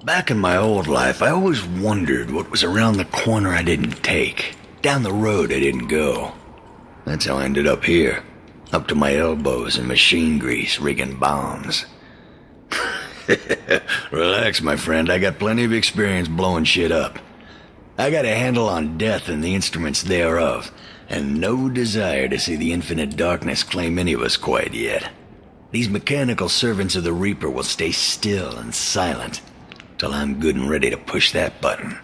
Back in my old life, I always wondered what was around the corner I didn't take, down the road I didn't go. That's how I ended up here, up to my elbows in machine grease, rigging bombs. Relax, my friend, I got plenty of experience blowing shit up. I got a handle on death and the instruments thereof, and no desire to see the infinite darkness claim any of us quite yet. These mechanical servants of the Reaper will stay still and silent till I'm good and ready to push that button.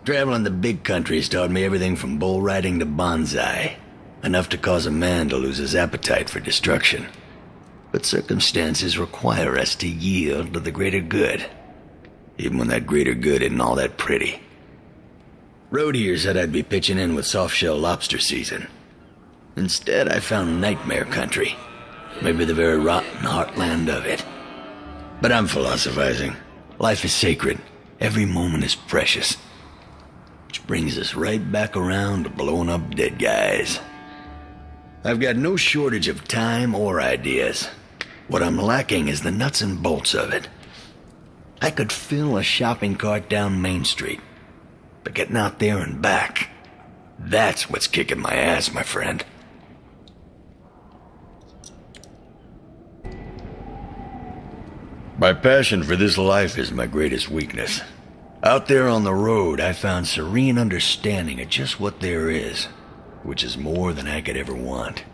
Traveling the big country's taught me everything from bull riding to bonsai, enough to cause a man to lose his appetite for destruction. But circumstances require us to yield to the greater good, even when that greater good isn't all that pretty. Road here said I'd be pitching in with soft-shell lobster season. Instead, I found nightmare country, maybe the very rotten heartland of it. But I'm philosophizing. Life is sacred. Every moment is precious. Which brings us right back around to blowing up dead guys. I've got no shortage of time or ideas. What I'm lacking is the nuts and bolts of it. I could fill a shopping cart down Main Street, but getting out there and back, that's what's kicking my ass, my friend. My passion for this life is my greatest weakness. Out there on the road, I found serene understanding of just what there is, which is more than I could ever want.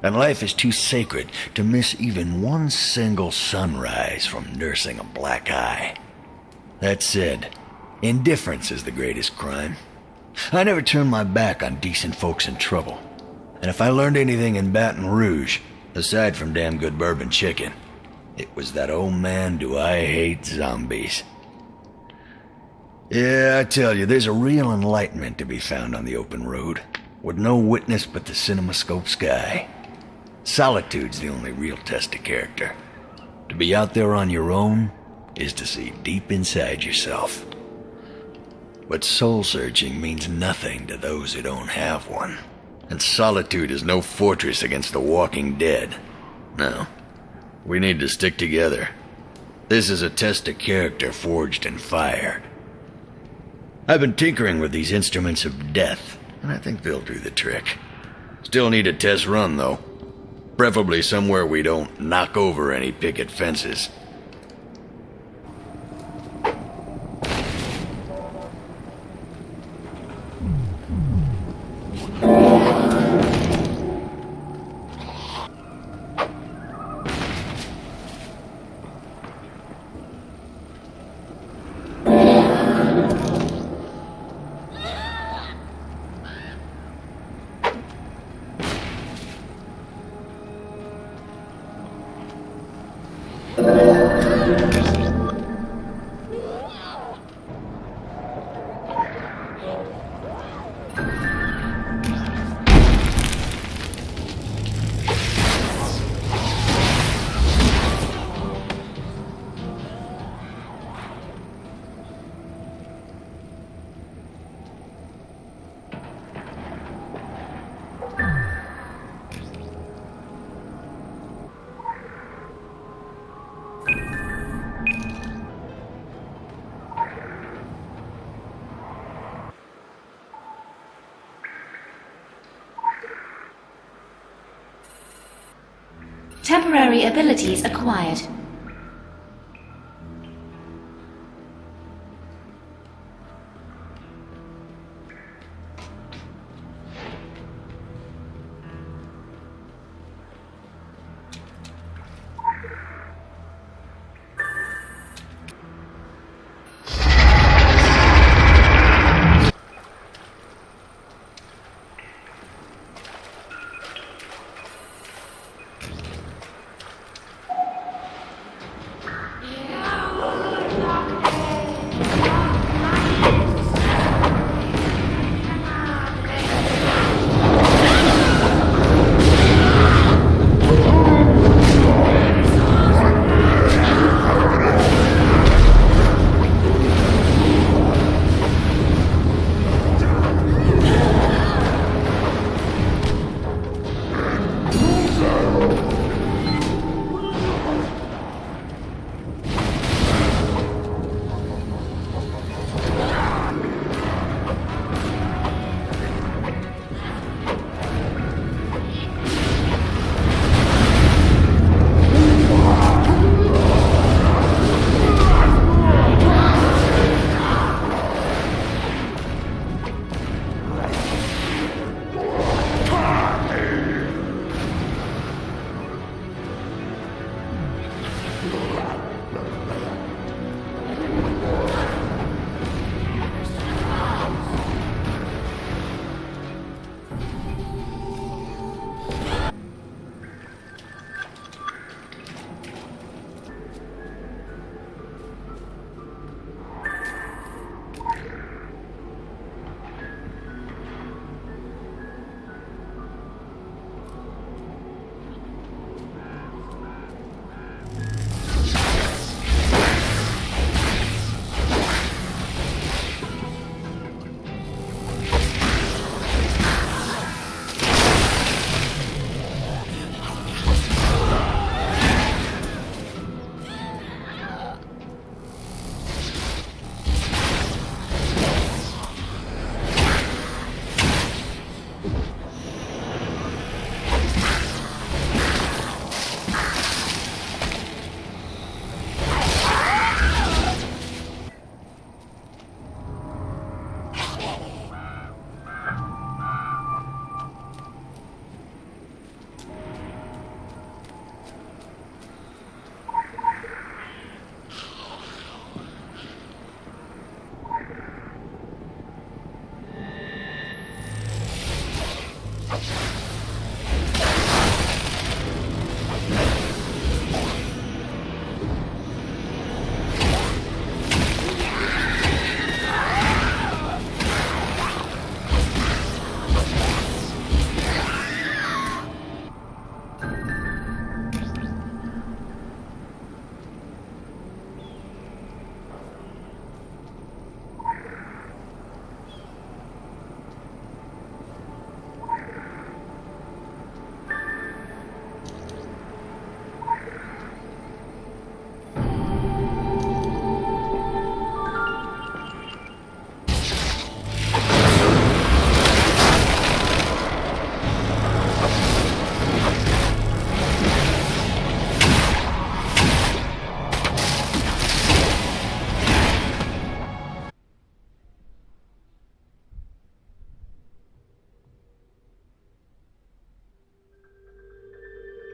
And life is too sacred to miss even one single sunrise from nursing a black eye. That said, indifference is the greatest crime. I never turn my back on decent folks in trouble. And if I learned anything in Baton Rouge, aside from damn good bourbon chicken, it was that, oh man, do I hate zombies. Yeah, I tell you, there's a real enlightenment to be found on the open road, with no witness but the cinemascope sky. Solitude's the only real test of character. To be out there on your own is to see deep inside yourself. But soul-searching means nothing to those who don't have one. And solitude is no fortress against the walking dead. No, we need to stick together. This is a test of character forged in fire. I've been tinkering with these instruments of death, and I think they'll do the trick. Still need a test run, though. Preferably somewhere we don't knock over any picket fences. Temporary abilities acquired.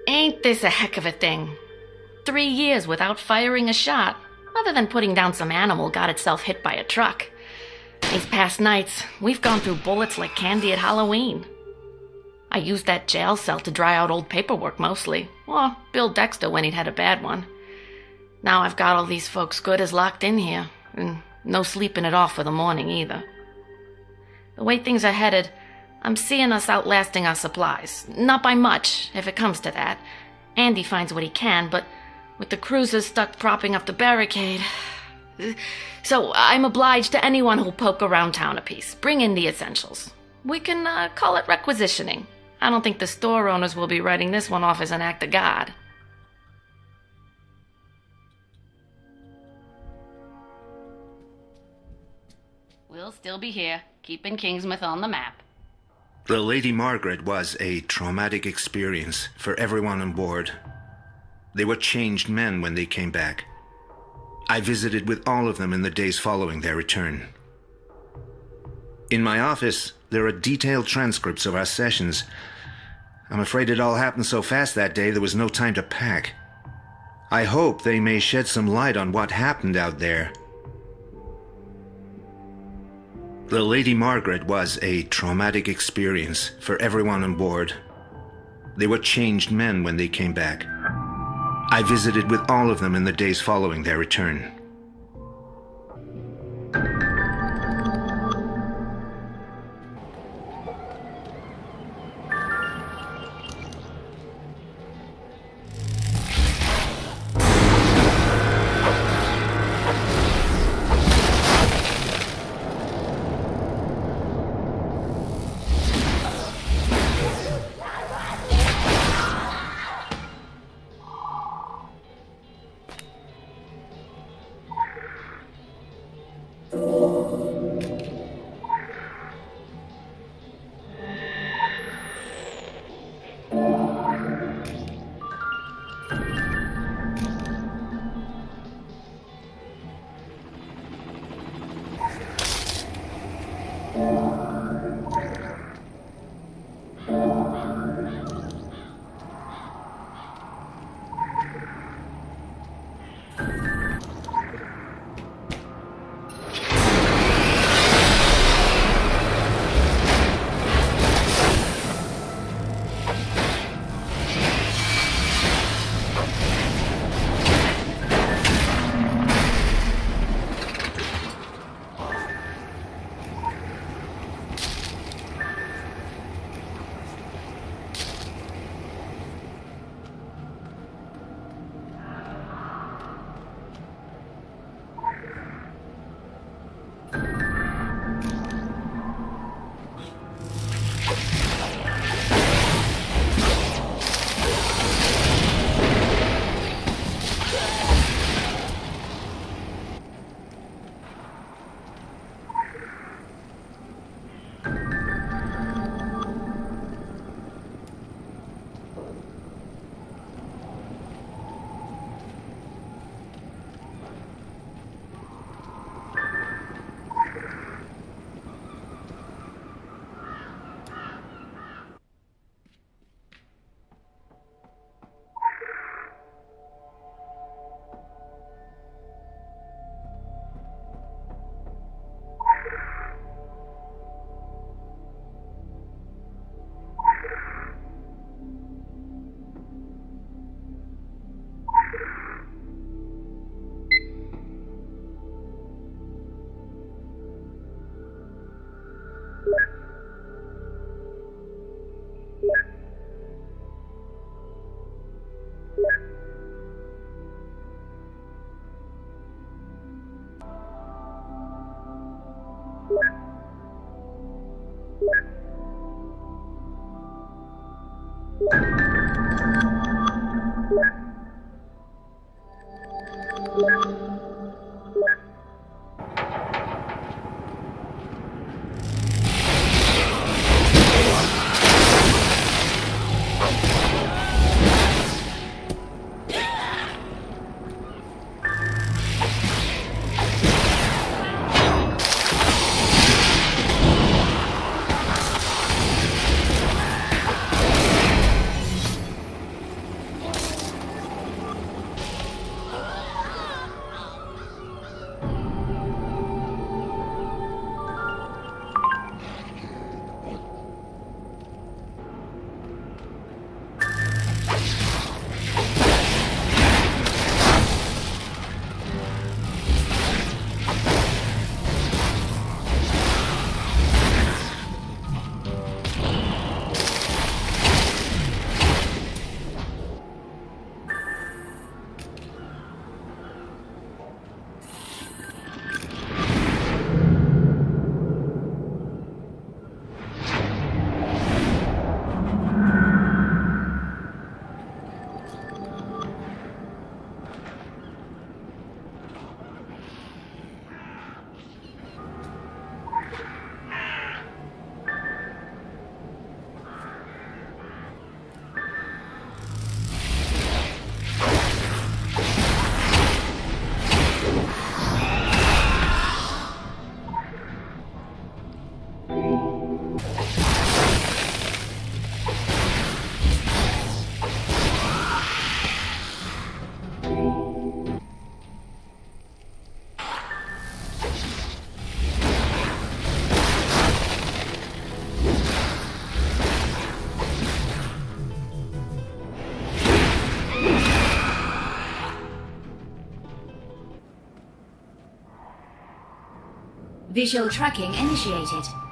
Ain't this a heck of a thing? 3 years without firing a shot, other than putting down some animal got itself hit by a truck. These past nights, we've gone through bullets like candy at Halloween. I used that jail cell to dry out old paperwork mostly, or Bill Dexter when he'd had a bad one. Now I've got all these folks good as locked in here, and no sleeping it off for the morning either. The way things are headed, I'm seeing us outlasting our supplies. Not by much, if it comes to that. Andy finds what he can, but with the cruisers stuck propping up the barricade... So I'm obliged to anyone who'll poke around town a piece. Bring in the essentials. We can call it requisitioning. I don't think the store owners will be writing this one off as an act of God. We'll still be here, keeping Kingsmouth on the map. The Lady Margaret was a traumatic experience for everyone on board. They were changed men when they came back. I visited with all of them in the days following their return. In my office, there are detailed transcripts of our sessions. I'm afraid it all happened so fast that day there was no time to pack. I hope they may shed some light on what happened out there. The Lady Margaret was a traumatic experience for everyone on board. They were changed men when they came back. I visited with all of them in the days following their return. Visual tracking initiated.